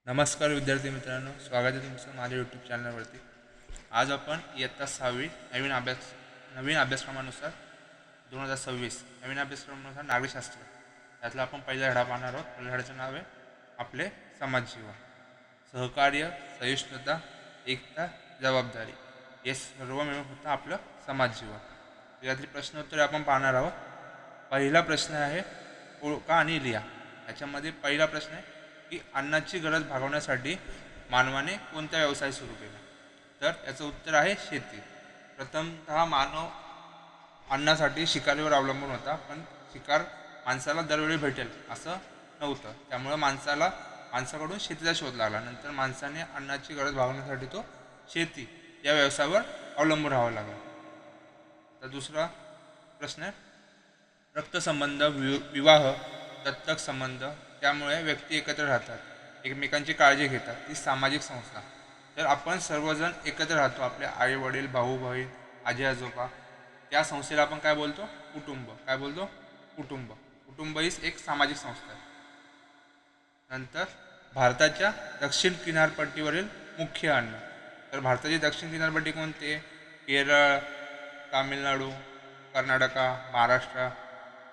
नमस्कार विद्यार्थी मित्रांनो, स्वागत आहे तुमचं माझ्या यूट्यूब चॅनलवरती। आज आपण इयत्ता 6वी नवीन अभ्यासक्रमानुसार 2026 नवीन अभ्यासक्रमानुसार नागरिकशास्त्र यातला आपण पहिला धडा पाहणार आहोत। पहिल्या धड्याचं नाव आहे आपले समाजजीवन, सहकार्य, सहिष्णुता, एकता, जबाबदारी। हे सर्व मिळून होतं आपलं समाजजीवन। यातली प्रश्नोत्तरे आपण पाहणार आहोत। पहिला प्रश्न आहे ओळखा आणि लिहा। याच्यामध्ये पहिला प्रश्न आहे की अन्नाची गरज भागवण्यासाठी मानवाने कोणता व्यवसाय सुरू केला? तर याचं उत्तर आहे शेती। प्रथमतः मानव अन्नासाठी शिकारीवर अवलंबून होता, पण शिकार माणसाला दरवेळी भेटेल असं नव्हतं, त्यामुळे माणसाकडून शेतीचा शोध लागला। नंतर माणसाने अन्नाची गरज भागवण्यासाठी तो शेती या व्यवसायावर अवलंबून राहावं लागला। तर दुसरा प्रश्न आहे रक्तसंबंध, विवाह, दत्तक संबंध, त्यामुळे व्यक्ती एकत्र राहतात, एकमेकांची काळजी घेतात, ती सामाजिक संस्था। तर आपण सर्वजण एकत्र राहतो, आपले आई वडील, भाऊ बहीण, आजी आजोबा, त्या संस्थेला आपण काय बोलतो? कुटुंब। काय बोलतो? कुटुंब। कुटुंब ही एक सामाजिक संस्था आहे। नंतर भारताच्या दक्षिण किनारपट्टीवरील मुख्य अन्न। तर भारताची दक्षिण किनारपट्टी कोणती? केरळ, तामिळनाडू, कर्नाटक, महाराष्ट्र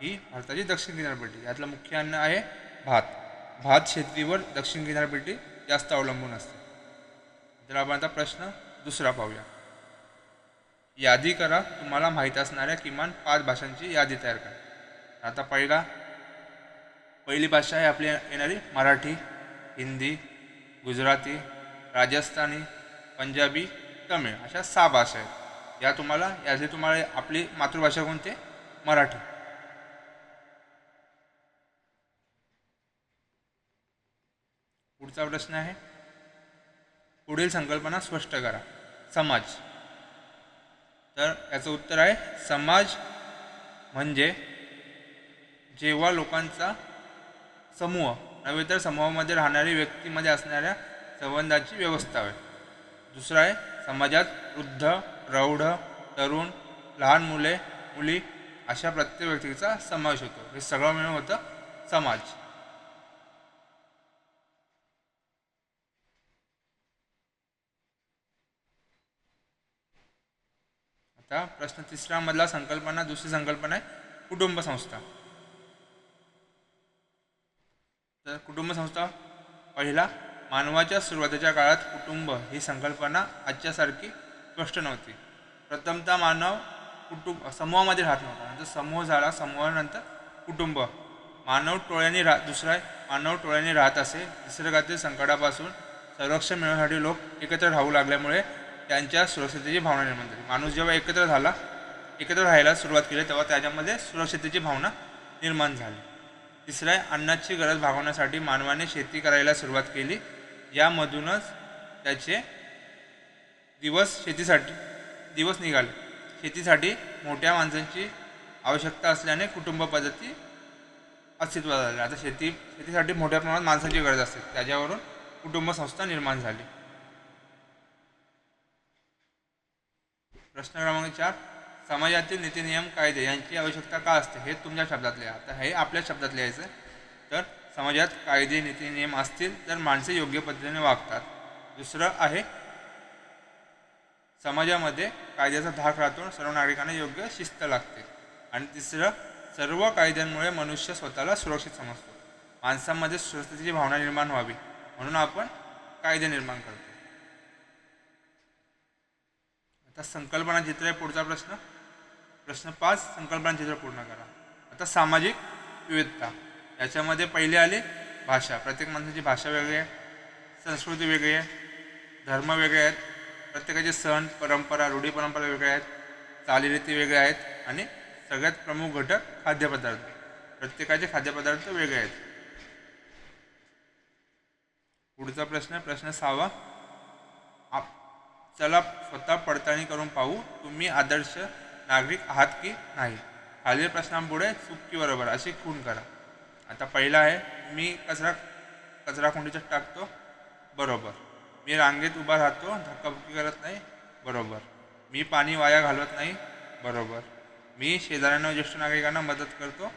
ही भारताची दक्षिण किनारपट्टी। यातलं मुख्य अन्न आहे भात। भात शेतीवर दक्षिण किनारपट्टी जास्त अवलंबून असते। तर आपण आता प्रश्न दुसरा पाहूया। यादी करा, तुम्हाला माहीत असणाऱ्या किमान 5 भाषांची यादी तयार करा। आता पहिली भाषा आहे आपली येणारी मराठी, हिंदी, गुजराती, राजस्थानी, पंजाबी, तमिळ, अशा 6 भाषा आहेत। यातली तुम्हाला आपली मातृभाषा कोणती? मराठी। पुढचा प्रश्न आहे पुढील संकल्पना स्पष्ट करा। समाज। तर याचं उत्तर आहे समाज म्हणजे जेव्हा लोकांचा समूह नव्हे तर समूहामध्ये राहणारी व्यक्तीमध्ये असणाऱ्या संबंधाची व्यवस्था आहे। दुसरा आहे समाजात वृद्ध, प्रौढ, तरुण, लहान मुले, मुली अशा प्रत्येक व्यक्तीचा समावेश होतो। हे सगळं मिळून होतं समाज। आता प्रश्न तिसरा मधला दुसरी संकल्पना आहे कुटुंब संस्था। तर कुटुंब संस्था पहिला, मानवाच्या सुरुवातीच्या काळात कुटुंब ही संकल्पना आजच्यासारखी स्पष्ट नव्हती। प्रथमतः मानव समूहामध्ये राहत नव्हता, नंतर समूह झाला, समूहानंतर कुटुंब। मानव टोळ्यांनी राहत असे। निसर्गातील संकटापासून संरक्षण मिळवण्यासाठी लोक एकत्र राहू लागल्यामुळे त्यांच्या सुरक्षिततेची भावना निर्माण झाली। माणूस जेव्हा एकत्र राहायला सुरुवात केली तेव्हा त्याच्यामध्ये सुरक्षिततेची भावना निर्माण झाली। तिसरा आहे अन्नाची गरज भागवण्यासाठी मानवाने शेती करायला सुरुवात केली। यामधूनच त्याचे दिवस निघाले। शेतीसाठी मोठ्या माणसांची आवश्यकता असल्याने कुटुंब पद्धती अस्तित्वात आली। आता शेतीसाठी मोठ्या प्रमाणात माणसांची गरज असते, त्याच्यावरून कुटुंब संस्था निर्माण झाली। प्रश्न क्रमांक 4, समाजातील नीतिनियम, कायदे यांची आवश्यकता का असते? हे तुमच्या शब्दात लिहा। आता हे आपल्या शब्दात लिहायचं। तर समाजात कायदे नीतिनियम असतील तर माणसे योग्य पद्धतीने वागतात। दुसरं आहे समाजामध्ये कायद्याचा धाक राहतो, सर्व नागरिकांना योग्य शिस्त लागते। आणि तिसरं, सर्व कायद्यांमुळे मनुष्य स्वतःला सुरक्षित समजतो। माणसांमध्ये सुरक्षिततेची भावना निर्माण व्हावी म्हणून आपण कायदे निर्माण करतो। आता संकल्पना चित्र आहे पुढचा प्रश्न 5, संकल्पना चित्र पूर्ण करा। आता सामाजिक विविधता, याच्यामध्ये पहिले आले भाषा। प्रत्येक माणसाची भाषा वेगळी आहे, संस्कृती वेगळी आहे, धर्म वेगळे आहेत, प्रत्येकाचे सण, परंपरा, रूढी परंपरा वेगळ्या आहेत, चालीरीती वेगळ्या आहेत आणि सगळ्यात प्रमुख घटक खाद्यपदार्थ। प्रत्येकाचे खाद्यपदार्थ वेगळे आहेत। पुढचा प्रश्न 6, चला स्वतः पडताळणी करून पाहू, तुम्ही आदर्श नागरिक आहात की नाही। खालील प्रश्नांपुढे चूक की बरोबर अशी खूण करा। आता पहिला आहे मी कचरा कुंडीत टाकतो, बरोबर। मी रांगेत उभा राहतो, धक्काबुक्की करत नाही, बरोबर। मी पाणी वाया घालवत नाही, बरोबर। मी शेजाऱ्यांना, ज्येष्ठ नागरिकांना मदत करतो,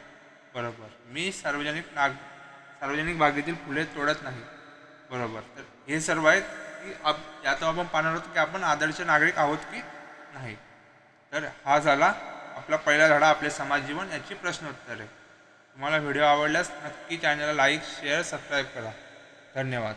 बरोबर। मी सार्वजनिक बागेतील फुले तोडत नाही, बरोबर. तर हे सर्व आहेत की यातून आपण पाहणार आहोत की आपण आदर्श नागरिक आहोत की नाही. तर हा झाला आपला पहिला धडा, आपले समाज जीवन याची प्रश्नोत्तरे. तुम्हाला व्हिडिओ आवडल्यास नक्की चॅनलला लाईक शेअर सबस्क्राईब करा. धन्यवाद.